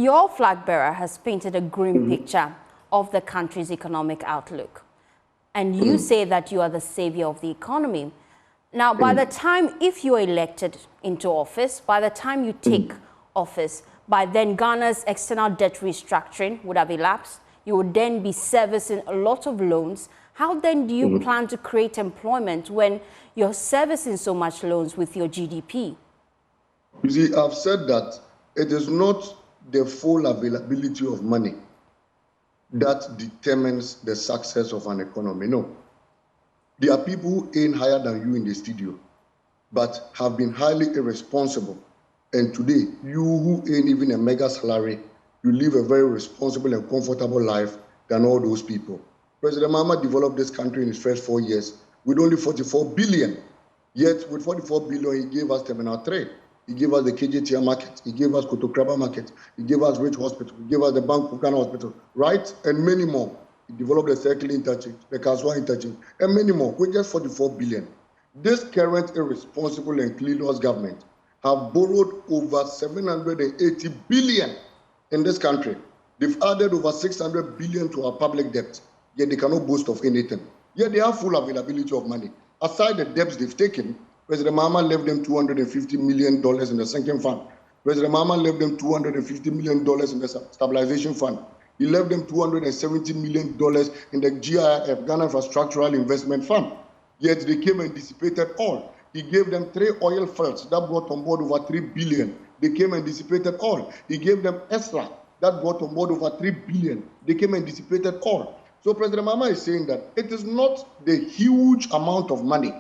your flag bearer has painted a grim picture of the country's economic outlook. And you say that you are the savior of the economy. Now, by the time, if you are elected into office, by the time you take office, by then Ghana's external debt restructuring would have elapsed. You would then be servicing a lot of loans. How then do you plan to create employment when you're servicing so much loans with your GDP? You see, I've said that it is not the full availability of money that determines the success of an economy. No. There are people who earn higher than you in the studio, but have been highly irresponsible. And today, you who earn even a mega salary, you live a very responsible and comfortable life than all those people. President Mahama developed this country in his first 4 years with only 44 billion. Yet, with 44 billion, he gave us Terminal 3. He gave us the KJTR market. He gave us Kotokraba market. He gave us Rich Hospital. He gave us the Bank Pukana Hospital, right? And many more. He developed the Circle Interchange, the Kaswa Interchange, and many more with just 44 billion. This current irresponsible and clueless government have borrowed over 780 billion in this country. They've added over 600 billion to our public debt, yet they cannot boast of anything. Yet they have full availability of money. Aside the debts they've taken, President Mahama left them $250 million in the sinking fund. President Mahama left them $250 million in the stabilization fund. He left them $270 million in the GIF, Ghana Infrastructural Investment Fund. Yet they came and dissipated all. He gave them 3 oil fields that brought on board over 3 billion. They came and dissipated all. He gave them ESRA that brought on board over 3 billion. They came and dissipated all. So President Mahama is saying that it is not the huge amount of money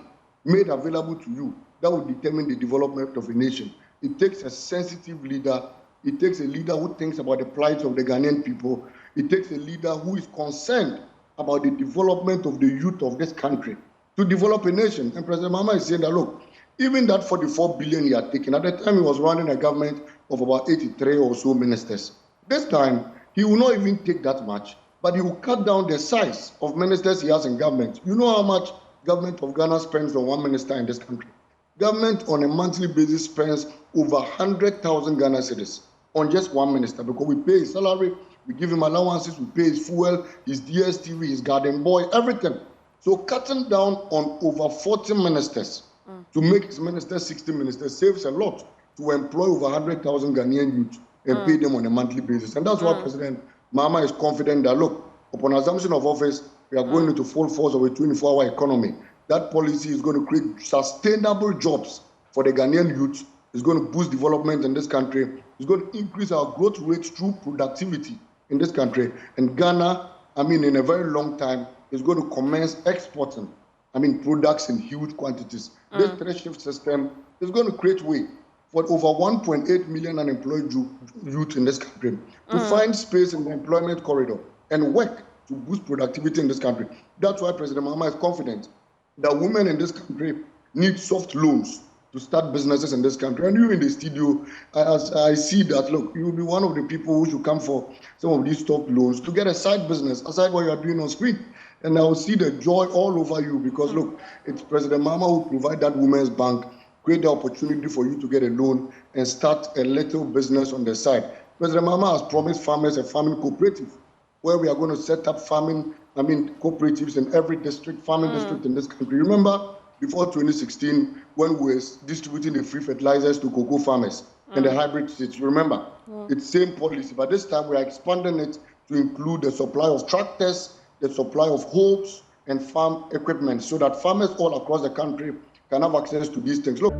made available to you that will determine the development of a nation. It takes a sensitive leader. It takes a leader who thinks about the plight of the Ghanaian people. It takes a leader who is concerned about the development of the youth of this country to develop a nation. And President Mahama is saying that, look, even that 44 billion he had taken, at the time he was running a government of about 83 or so ministers. This time, he will not even take that much, but he will cut down the size of ministers he has in government. You know how much government of Ghana spends on one minister in this country? Government on a monthly basis spends over 100,000 Ghana cedis on just one minister, because we pay his salary, we give him allowances, we pay his fuel, his DSTV, his garden boy, everything. So cutting down on over 40 ministers to make his ministers 60 ministers saves a lot to employ over 100,000 Ghanaian youth and pay them on a monthly basis. And that's why President Mahama is confident that, look, upon assumption of office, we are going into full force of a 24-hour economy. That policy is going to create sustainable jobs for the Ghanaian youth. It's going to boost development in this country. It's going to increase our growth rate through productivity in this country. And Ghana, in a very long time, is going to commence exporting, products in huge quantities. This 3-shift system is going to create way for over 1.8 million unemployed youth in this country to find space in the employment corridor and work to boost productivity in this country. That's why President Mahama is confident that women in this country need soft loans to start businesses in this country. And you in the studio, as I see that, look, you will be one of the people who should come for some of these soft loans to get a side business aside what you are doing on screen. And I will see the joy all over you because, look, it's President Mahama who provide that women's bank, create the opportunity for you to get a loan and start a little business on the side. President Mahama has promised farmers a farming cooperative where we are going to set up farming, cooperatives in every district, farming district in this country. Remember, before 2016, when we were distributing the free fertilizers to cocoa farmers and the hybrid seeds, remember, it's same policy, but this time we are expanding it to include the supply of tractors, the supply of hoes and farm equipment so that farmers all across the country can have access to these things. Look.